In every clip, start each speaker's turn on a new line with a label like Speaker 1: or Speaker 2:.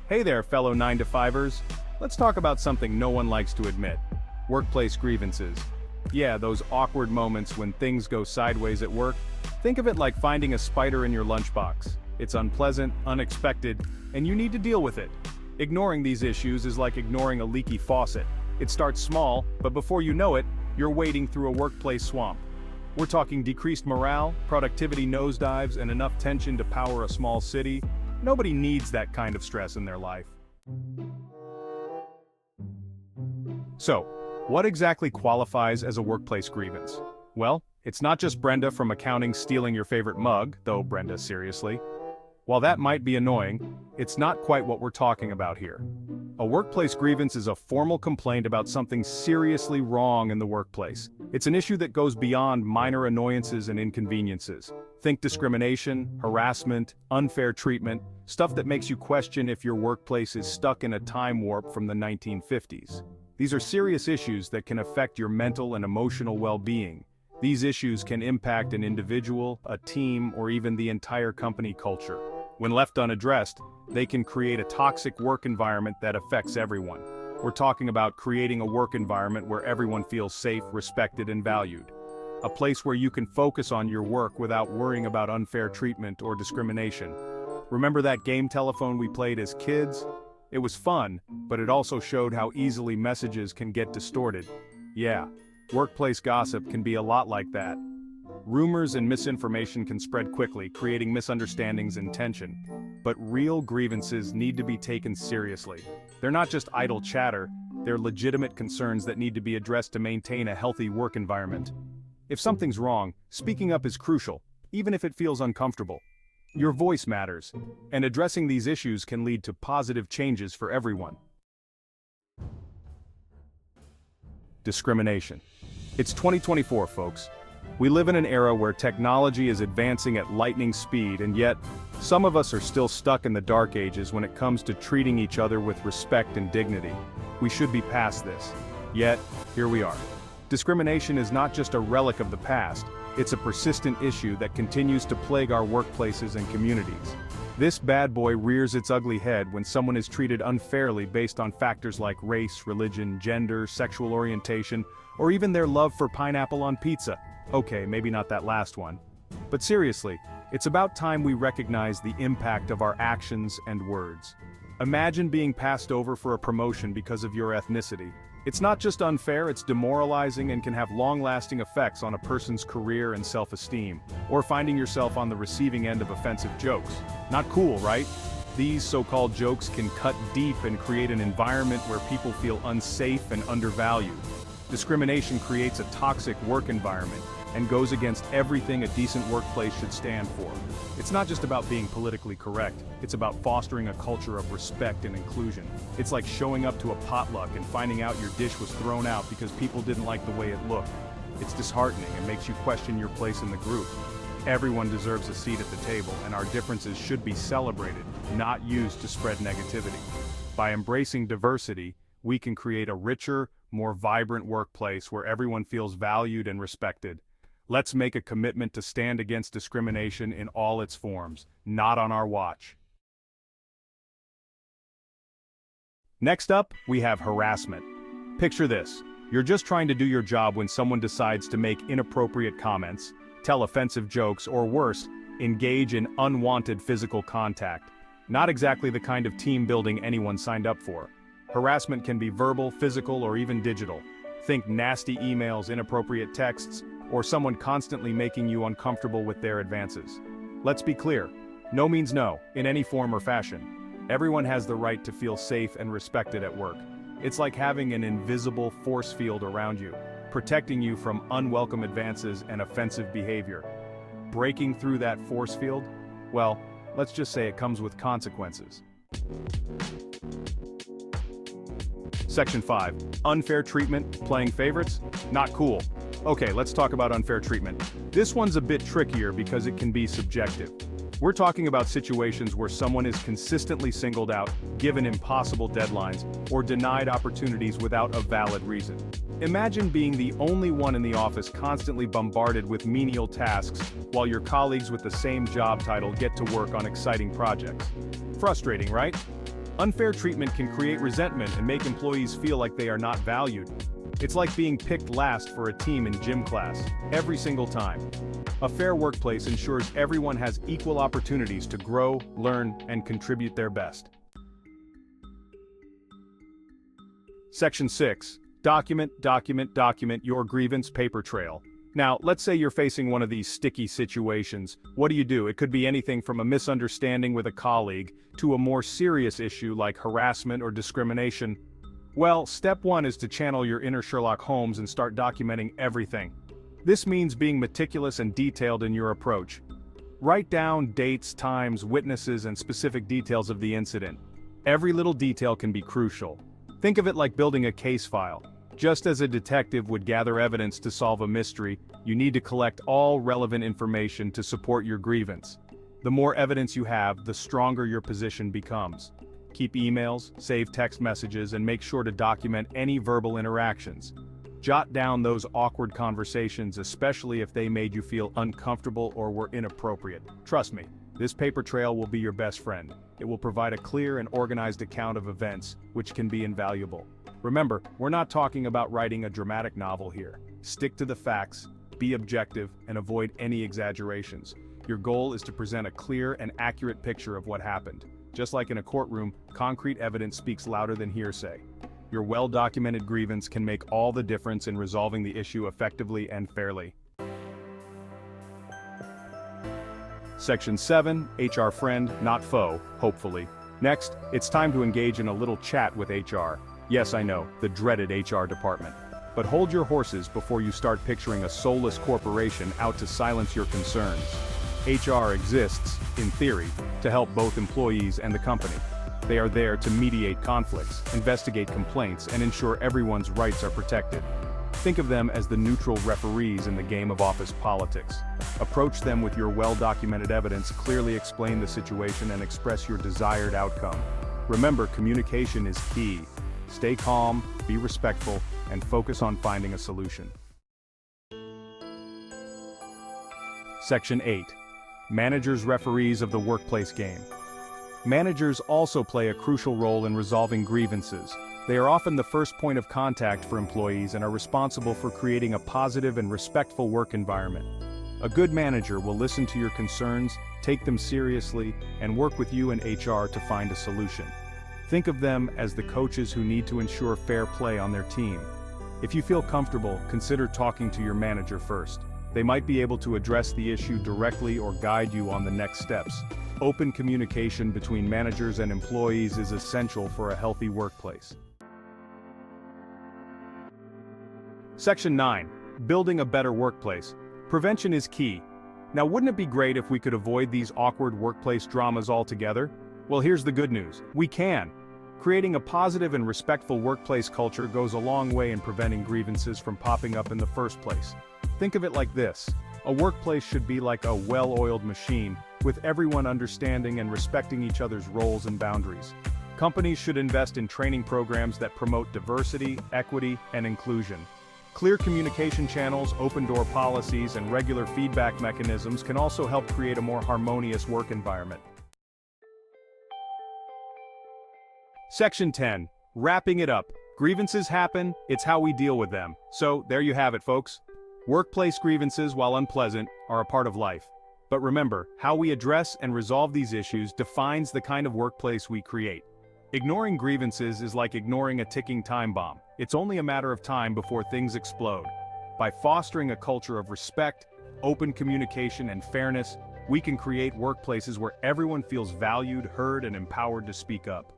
Speaker 1: Hey there, fellow 9-to-5ers. Let's talk about something no one likes to admit. Workplace grievances. Yeah, those awkward moments when things go sideways at work. Think of it like finding a spider in your lunchbox. It's unpleasant, unexpected, and you need to deal with it. Ignoring these issues is like ignoring a leaky faucet. It starts small, but before you know it, you're wading through a workplace swamp. We're talking decreased morale, productivity nosedives, and enough tension to power a small city. Nobody needs that kind of stress in their life. So, what exactly qualifies as a workplace grievance? Well, it's not just Brenda from accounting stealing your favorite mug, though Brenda, seriously. While that might be annoying, it's not quite what we're talking about here. A workplace grievance is a formal complaint about something seriously wrong in the workplace. It's an issue that goes beyond minor annoyances and inconveniences. Think discrimination, harassment, unfair treatment, stuff that makes you question if your workplace is stuck in a time warp from the 1950s. These are serious issues that can affect your mental and emotional well-being. These issues can impact an individual, a team, or even the entire company culture. When left unaddressed, they can create a toxic work environment that affects everyone. We're talking about creating a work environment where everyone feels safe, respected, and valued. A place where you can focus on your work without worrying about unfair treatment or discrimination. Remember that game telephone we played as kids? It was fun, but it also showed how easily messages can get distorted. Yeah, workplace gossip can be a lot like that. Rumors and misinformation can spread quickly, creating misunderstandings and tension. But real grievances need to be taken seriously. They're not just idle chatter, they're legitimate concerns that need to be addressed to maintain a healthy work environment. If something's wrong, speaking up is crucial, even if it feels uncomfortable. Your voice matters, and addressing these issues can lead to positive changes for everyone. Discrimination. It's 2024, folks. We live in an era where technology is advancing at lightning speed, and yet, some of us are still stuck in the dark ages when it comes to treating each other with respect and dignity. We should be past this. Yet, here we are. Discrimination is not just a relic of the past, it's a persistent issue that continues to plague our workplaces and communities. This bad boy rears its ugly head when someone is treated unfairly based on factors like race, religion, gender, sexual orientation, or even their love for pineapple on pizza. Okay, maybe not that last one. But seriously, it's about time we recognize the impact of our actions and words. Imagine being passed over for a promotion because of your ethnicity. It's not just unfair, it's demoralizing and can have long-lasting effects on a person's career and self-esteem. Or finding yourself on the receiving end of offensive jokes. Not cool, right? These so-called jokes can cut deep and create an environment where people feel unsafe and undervalued. Discrimination creates a toxic work environment and goes against everything a decent workplace should stand for. It's not just about being politically correct, it's about fostering a culture of respect and inclusion. It's like showing up to a potluck and finding out your dish was thrown out because people didn't like the way it looked. It's disheartening and makes you question your place in the group. Everyone deserves a seat at the table, and our differences should be celebrated, not used to spread negativity. By embracing diversity, we can create a richer, more vibrant workplace where everyone feels valued and respected. Let's make a commitment to stand against discrimination in all its forms, not on our watch. Next up, we have harassment. Picture this. You're just trying to do your job when someone decides to make inappropriate comments, tell offensive jokes, or worse, engage in unwanted physical contact. Not exactly the kind of team building anyone signed up for. Harassment can be verbal, physical, or even digital. Think nasty emails, inappropriate texts, or someone constantly making you uncomfortable with their advances. Let's be clear, no means no, in any form or fashion. Everyone has the right to feel safe and respected at work. It's like having an invisible force field around you, protecting you from unwelcome advances and offensive behavior. Breaking through that force field? Well, let's just say it comes with consequences. Section 5. Unfair treatment, playing favorites? Not cool. Okay, let's talk about unfair treatment. This one's a bit trickier because it can be subjective. We're talking about situations where someone is consistently singled out, given impossible deadlines, or denied opportunities without a valid reason. Imagine being the only one in the office constantly bombarded with menial tasks, while your colleagues with the same job title get to work on exciting projects. Frustrating, right? Unfair treatment can create resentment and make employees feel like they are not valued. It's like being picked last for a team in gym class, every single time. A fair workplace ensures everyone has equal opportunities to grow, learn, and contribute their best. Section 6. Document your grievance paper trail. Now, let's say you're facing one of these sticky situations. What do? It could be anything from a misunderstanding with a colleague to a more serious issue like harassment or discrimination. Well, step 1 is to channel your inner Sherlock Holmes and start documenting everything. This means being meticulous and detailed in your approach. Write down dates, times, witnesses, and specific details of the incident. Every little detail can be crucial. Think of it like building a case file. Just as a detective would gather evidence to solve a mystery, you need to collect all relevant information to support your grievance. The more evidence you have, the stronger your position becomes. Keep emails, save text messages, and make sure to document any verbal interactions. Jot down those awkward conversations, especially if they made you feel uncomfortable or were inappropriate. Trust me, this paper trail will be your best friend. It will provide a clear and organized account of events, which can be invaluable. Remember, we're not talking about writing a dramatic novel here. Stick to the facts, be objective, and avoid any exaggerations. Your goal is to present a clear and accurate picture of what happened. Just like in a courtroom, concrete evidence speaks louder than hearsay. Your well-documented grievance can make all the difference in resolving the issue effectively and fairly. Section 7, HR friend, not foe, hopefully. Next, it's time to engage in a little chat with HR. Yes, I know, the dreaded HR department. But hold your horses before you start picturing a soulless corporation out to silence your concerns. HR exists, in theory, to help both employees and the company. They are there to mediate conflicts, investigate complaints, and ensure everyone's rights are protected. Think of them as the neutral referees in the game of office politics. Approach them with your well-documented evidence, clearly explain the situation, and express your desired outcome. Remember, communication is key. Stay calm, be respectful, and focus on finding a solution. Section 8. Managers referees of the workplace game. Managers also play a crucial role in resolving grievances. They are often the first point of contact for employees and are responsible for creating a positive and respectful work environment. A good manager will listen to your concerns, take them seriously, and work with you and HR to find a solution. Think of them as the coaches who need to ensure fair play on their team. If you feel comfortable, consider talking to your manager first. They might be able to address the issue directly or guide you on the next steps. Open communication between managers and employees is essential for a healthy workplace. Section 9. Building a better workplace. Prevention is key. Now, wouldn't it be great if we could avoid these awkward workplace dramas altogether? Well, here's the good news. We can. Creating a positive and respectful workplace culture goes a long way in preventing grievances from popping up in the first place. Think of it like this. A workplace should be like a well-oiled machine, with everyone understanding and respecting each other's roles and boundaries. Companies should invest in training programs that promote diversity, equity, and inclusion. Clear communication channels, open-door policies, and regular feedback mechanisms can also help create a more harmonious work environment. Section 10. Wrapping it up. Grievances happen, it's how we deal with them. So, there you have it, folks. Workplace grievances, while unpleasant, are a part of life. But remember, how we address and resolve these issues defines the kind of workplace we create. Ignoring grievances is like ignoring a ticking time bomb. It's only a matter of time before things explode. By fostering a culture of respect, open communication, and fairness, we can create workplaces where everyone feels valued, heard, and empowered to speak up.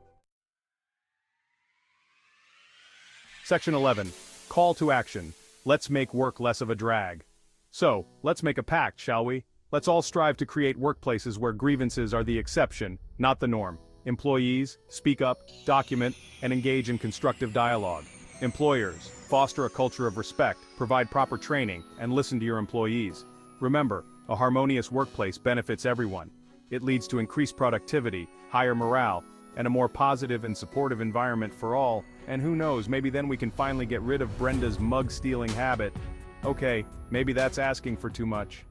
Speaker 1: Section 11. Call to action. Let's make work less of a drag. So, let's make a pact, shall we? Let's all strive to create workplaces where grievances are the exception, not the norm. Employees, speak up, document, and engage in constructive dialogue. Employers, foster a culture of respect, provide proper training, and listen to your employees. Remember, a harmonious workplace benefits everyone. It leads to increased productivity, higher morale, and a more positive and supportive environment for all, and who knows, maybe then we can finally get rid of Brenda's mug-stealing habit. Okay, maybe that's asking for too much.